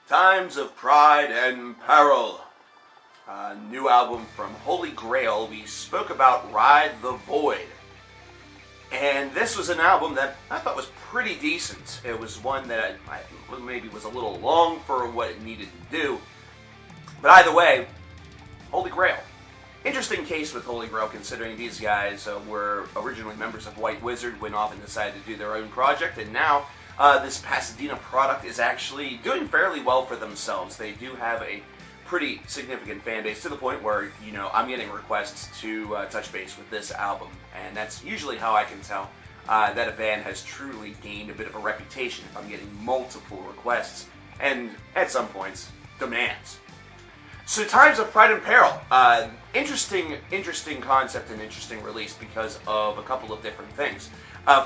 Times of Pride and Peril. A new album from Holy Grail. We spoke about Ride the Void. And this was an album that I thought was pretty decent. It was one that I maybe was a little long for what it needed to do. But either way, Holy Grail. Interesting case with Holy Grail, considering these guys were originally members of White Wizard, went off and decided to do their own project, and now this Pasadena product is actually doing fairly well for themselves. They do have a pretty significant fan base, to the point where, I'm getting requests to touch base with this album, and that's usually how I can tell that a band has truly gained a bit of a reputation, if I'm getting multiple requests, and at some points, demands. So Times of Pride and Peril, interesting concept and interesting release because of a couple of different things.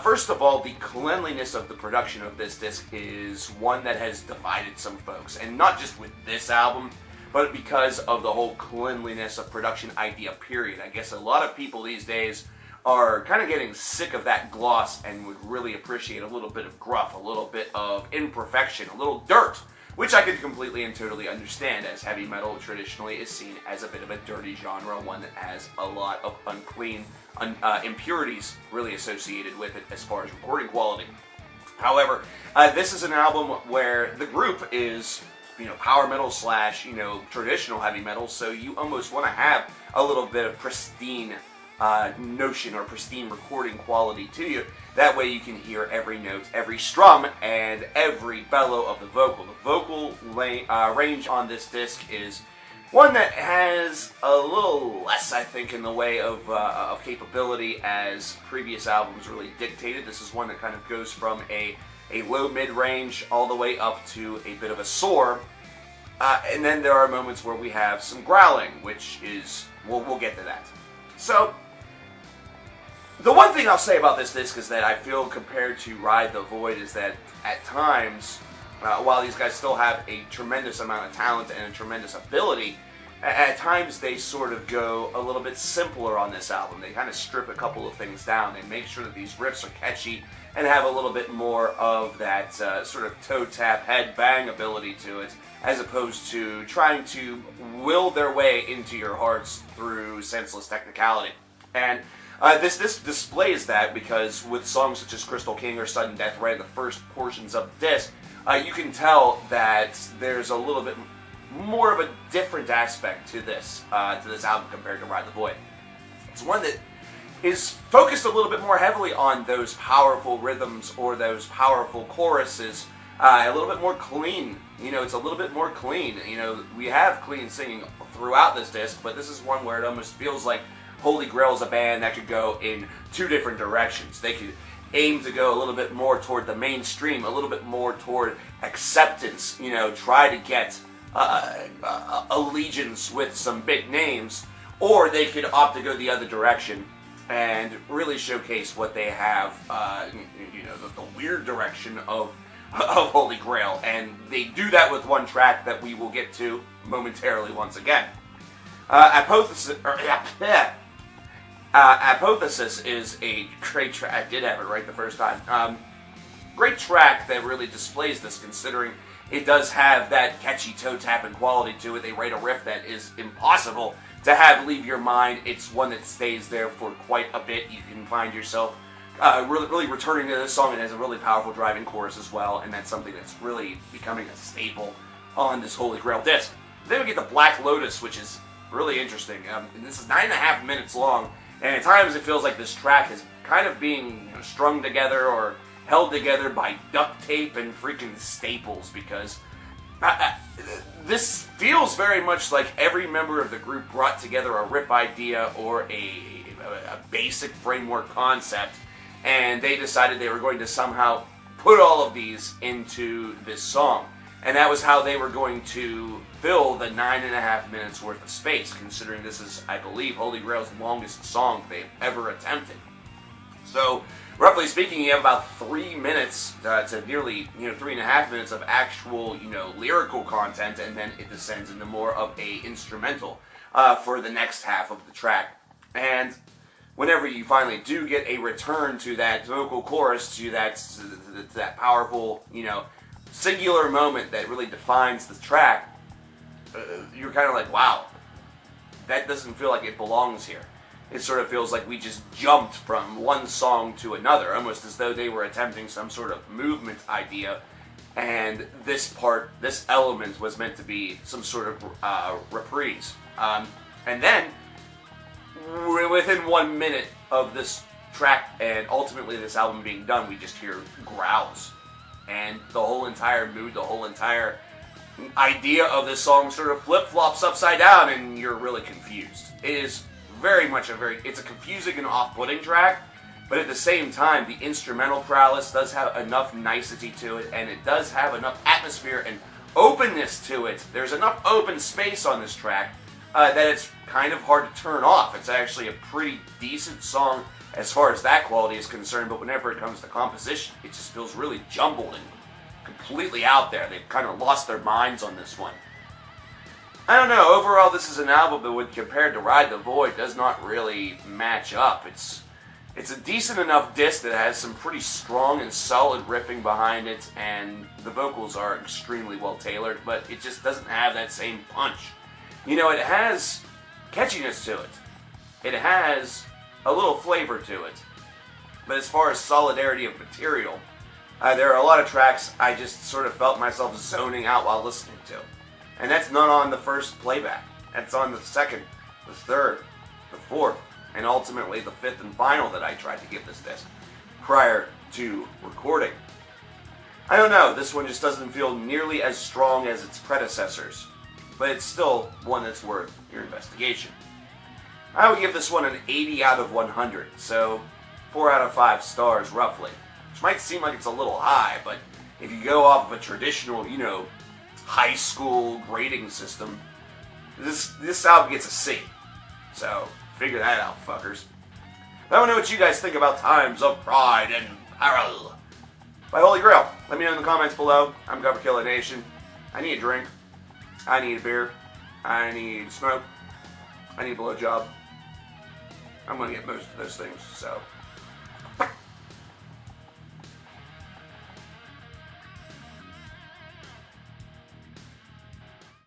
First of all, the cleanliness of the production of this disc is one that has divided some folks, and not just with this album, but because of the whole cleanliness of production idea, period. I guess a lot of people these days are kind of getting sick of that gloss and would really appreciate a little bit of gruff, a little bit of imperfection, a little dirt, which I could completely and totally understand, as heavy metal traditionally is seen as a bit of a dirty genre, one that has a lot of unclean impurities really associated with it as far as recording quality. However, this is an album where the group is, power metal slash, traditional heavy metal, so you almost want to have a little bit of pristine notion or pristine recording quality to you. That way you can hear every note, every strum, and every bellow of the vocal. The vocal range on this disc is one that has a little less, I think, in the way of capability as previous albums really dictated. This is one that kind of goes from a low mid-range all the way up to a bit of a soar. And then there are moments where we have some growling, which is, we'll get to that. So, the one thing I'll say about this disc is that I feel, compared to Ride the Void, is that at times, while these guys still have a tremendous amount of talent and a tremendous ability, at times they sort of go a little bit simpler on this album. They kind of strip a couple of things down. They make sure that these riffs are catchy and have a little bit more of that sort of toe tap, head bang ability to it, as opposed to trying to will their way into your hearts through senseless technicality. And this displays that, because with songs such as Crystal King or Sudden Death, right in the first portions of the disc, you can tell that there's a little bit more of a different aspect to this album compared to Ride the Void. It's one that is focused a little bit more heavily on those powerful rhythms or those powerful choruses, a little bit more clean. It's a little bit more clean. We have clean singing throughout this disc, but this is one where it almost feels like Holy Grail is a band that could go in two different directions. They could aim to go a little bit more toward the mainstream, a little bit more toward acceptance, try to get allegiance with some big names, or they could opt to go the other direction and really showcase what they have, the weird direction of Holy Grail. And they do that with one track that we will get to momentarily once again. Apotheosis is a great track. I did have it right the first time. Great track that really displays this, considering it does have that catchy toe-tapping quality to it. They write a riff that is impossible to have leave your mind. It's one that stays there for quite a bit. You can find yourself really returning to this song. It has a really powerful driving chorus as well, and that's something that's really becoming a staple on this Holy Grail disc. Then we get the Black Lotus, which is really interesting. And this is 9.5 minutes long, and at times it feels like this track is kind of being strung together or held together by duct tape and freaking staples, because this feels very much like every member of the group brought together a riff idea or a basic framework concept, and they decided they were going to somehow put all of these into this song. And that was how they were going to fill the 9.5 minutes worth of space, considering this is, I believe, Holy Grail's longest song they've ever attempted. So, roughly speaking, you have about 3 minutes to nearly 3.5 minutes of actual lyrical content, and then it descends into more of a instrumental for the next half of the track. And whenever you finally do get a return to that vocal chorus, to that powerful singular moment that really defines the track, you're kind of like, wow, that doesn't feel like it belongs here. It sort of feels like we just jumped from one song to another, almost as though they were attempting some sort of movement idea, and this element was meant to be some sort of reprise. And then, within 1 minute of this track and ultimately this album being done, we just hear growls. And the whole entire mood, the whole entire idea of this song sort of flip-flops upside down, and you're really confused. It is very much it's a confusing and off-putting track, but at the same time, the instrumental prowess does have enough nicety to it, and it does have enough atmosphere and openness to it. There's enough open space on this track that it's kind of hard to turn off. It's actually a pretty decent song as far as that quality is concerned, but whenever it comes to composition, it just feels really jumbled and completely out there. They've kind of lost their minds on this one. I don't know, overall this is an album that, when compared to Ride the Void, does not really match up. It's a decent enough disc that has some pretty strong and solid riffing behind it, and the vocals are extremely well tailored, but it just doesn't have that same punch. You know, it has catchiness to it. It has a little flavor to it. But as far as solidarity of material, there are a lot of tracks I just sort of felt myself zoning out while listening to. And that's not on the first playback. That's on the second, the third, the fourth, and ultimately the fifth and final that I tried to give this disc prior to recording. I don't know, this one just doesn't feel nearly as strong as its predecessors, but it's still one that's worth your investigation. I would give this one an 80 out of 100, so 4 out of 5 stars roughly, which might seem like it's a little high, but if you go off of a traditional, high school grading system, this album gets a C. So, figure that out, fuckers. I want to know what you guys think about Times of Pride and Peril by Holy Grail. Let me know in the comments below. I'm coverkillernation. I need a drink. I need a beer. I need smoke. I need a blowjob. I'm going to get most of those things, so